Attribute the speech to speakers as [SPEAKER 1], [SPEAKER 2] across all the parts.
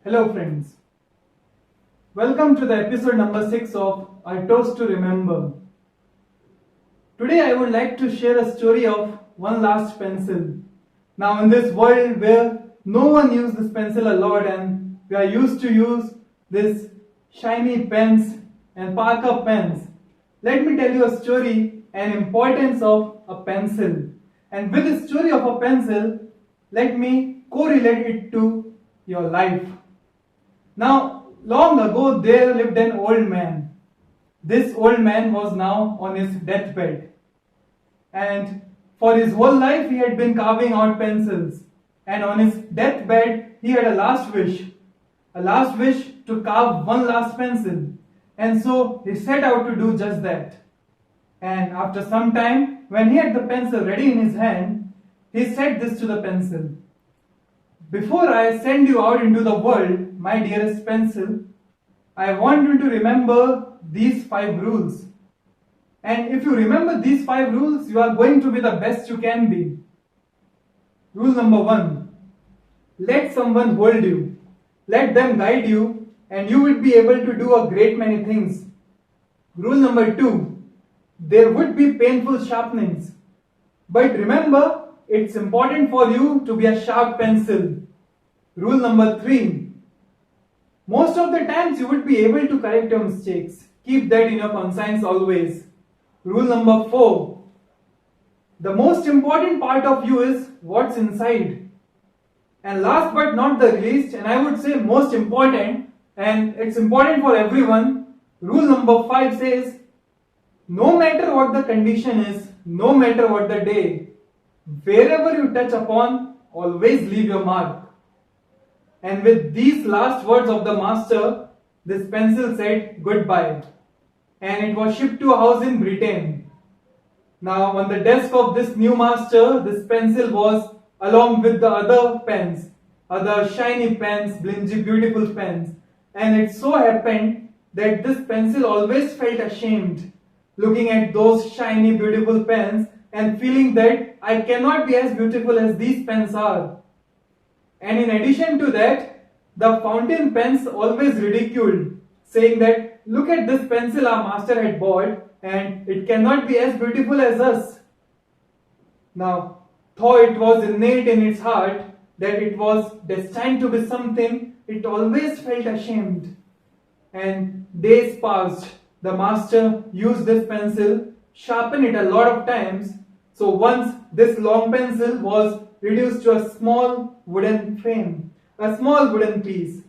[SPEAKER 1] Hello friends, welcome to the episode number 6 of A Toast to Remember. Today I would like to share a story of one last pencil. Now in this world where no one uses this pencil a lot and we are used to use this shiny pens and Parker pens, let me tell you a story and importance of a pencil. And with the story of a pencil, let me correlate it to your life. Now, long ago there lived an old man. This old man was now on his deathbed. And for his whole life he had been carving out pencils. And on his deathbed he had a last wish. A last wish to carve one last pencil. And so he set out to do just that. And after some time, when he had the pencil ready in his hand, he said this to the pencil. Before I send you out into the world, my dearest pencil, I want you to remember these 5 rules. And if you remember these 5 rules, you are going to be the best you can be. Rule number 1. Let someone hold you. Let them guide you and you will be able to do a great many things. Rule number 2. There would be painful sharpenings. But remember, it's important for you to be a sharp pencil. Rule number 3. Most of the times you would be able to correct your mistakes. Keep that in your conscience always. Rule number 4. The most important part of you is what's inside. And last but not the least, and I would say most important, and it's important for everyone, rule number 5 says, no matter what the condition is, no matter what the day, wherever you touch upon, always leave your mark. And with these last words of the master, this pencil said goodbye. And it was shipped to a house in Britain. Now on the desk of this new master, this pencil was along with the other pens, other shiny pens, blingy beautiful pens. And it so happened that this pencil always felt ashamed looking at those shiny beautiful pens and feeling that I cannot be as beautiful as these pens are. And in addition to that, the fountain pens always ridiculed, saying that look at this pencil our master had bought and it cannot be as beautiful as us. Now, though it was innate in its heart that it was destined to be something, it always felt ashamed. And days passed. The master used this pencil, sharpened it a lot of times. So once this long pencil was reduced to a small wooden frame, a small wooden piece.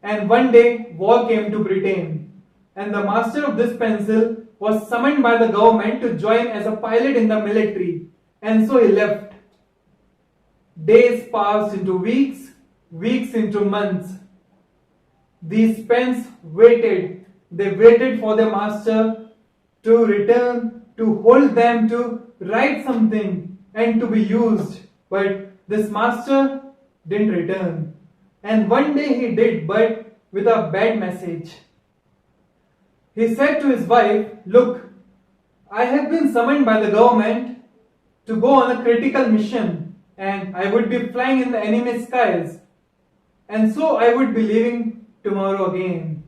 [SPEAKER 1] And one day war came to Britain, and the master of this pencil was summoned by the government to join as a pilot in the military, and so he left. Days passed into weeks, weeks into months. These pens waited. They waited for their master to return, to hold them, to write something and to be used. But this master didn't return. And one day he did, but with a bad message. He said to his wife, look, I have been summoned by the government to go on a critical mission and I would be flying in the enemy skies. And so I would be leaving tomorrow again.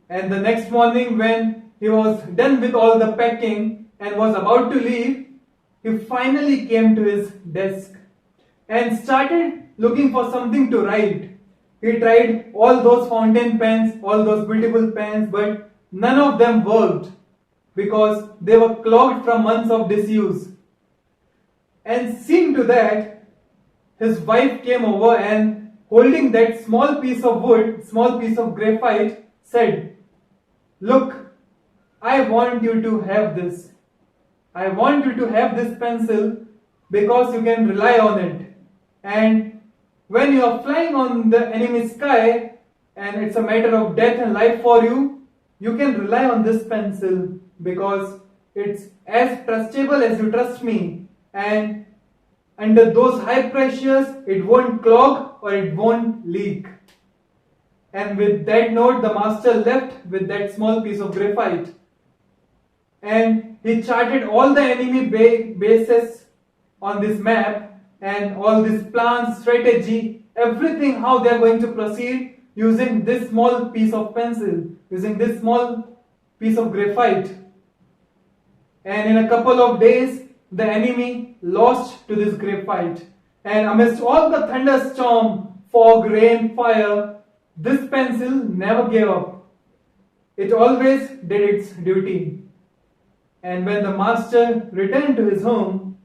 [SPEAKER 1] And the next morning when he was done with all the packing and was about to leave, he finally came to his desk and started looking for something to write. He tried all those fountain pens, all those beautiful pens, but none of them worked because they were clogged from months of disuse. And seeing to that, his wife came over and holding that small piece of wood, small piece of graphite, said, look, I want you to have this. I want you to have this pencil because you can rely on it. And when you are flying on the enemy sky and it's a matter of death and life for you, you can rely on this pencil because it's as trustable as you trust me. And under those high pressures, it won't clog or it won't leak. And with that note, the master left with that small piece of graphite. And he charted all the enemy bases on this map and all this plan, strategy, everything how they are going to proceed using this small piece of pencil, using this small piece of graphite. And in a couple of days, the enemy lost to this graphite. And amidst all the thunderstorm, fog, rain, fire, this pencil never gave up. It always did its duty. And when the master returned to his home,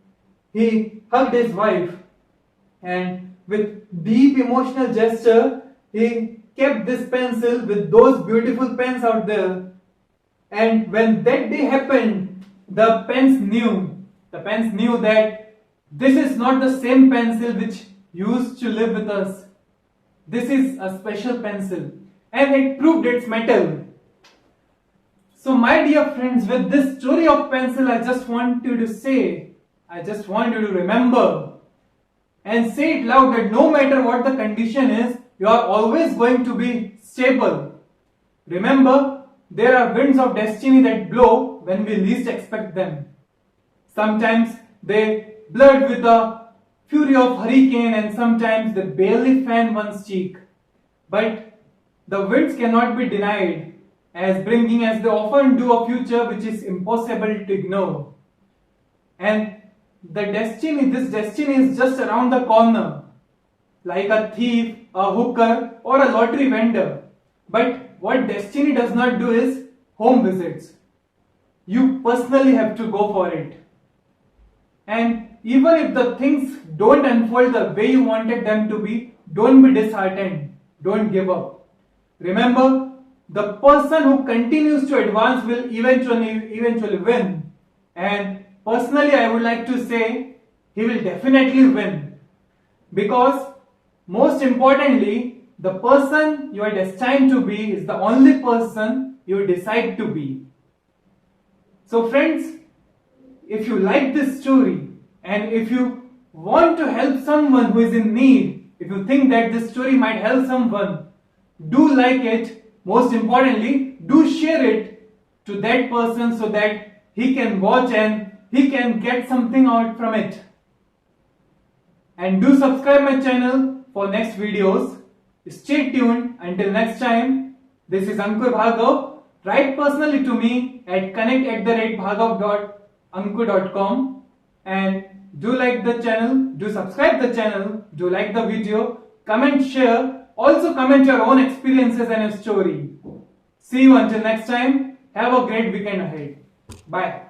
[SPEAKER 1] he hugged his wife and with deep emotional gesture, he kept this pencil with those beautiful pens out there. And when that day happened, the pens knew that this is not the same pencil which used to live with us. This is a special pencil, and it proved its mettle. So my dear friends, with this story of pencil, I just want you to remember and say it loud that no matter what the condition is, you are always going to be stable. Remember, there are winds of destiny that blow when we least expect them. Sometimes they blood with the fury of hurricane, and sometimes they barely fan one's cheek. But the winds cannot be denied, as bringing as they often do a future which is impossible to ignore. And this destiny is just around the corner, like a thief, a hooker, or a lottery vendor. But what destiny does not do is home visits. You personally have to go for it. And even if the things don't unfold the way you wanted them to be, don't be disheartened. Don't give up. Remember, the person who continues to advance will eventually win. And personally, I would like to say he will definitely win. Because most importantly, the person you are destined to be is the only person you decide to be. So friends, if you like this story and if you want to help someone who is in need, if you think that this story might help someone, do like it. Most importantly, do share it to that person so that he can watch and he can get something out from it. And do subscribe my channel for next videos. Stay tuned. Until next time, this is Ankur Bhargav. Write personally to me at connect@bhargav.ankur.com, and do like the channel, do subscribe the channel, do like the video, comment, share, also comment your own experiences and your story. See you until next time. Have a great weekend ahead. Bye.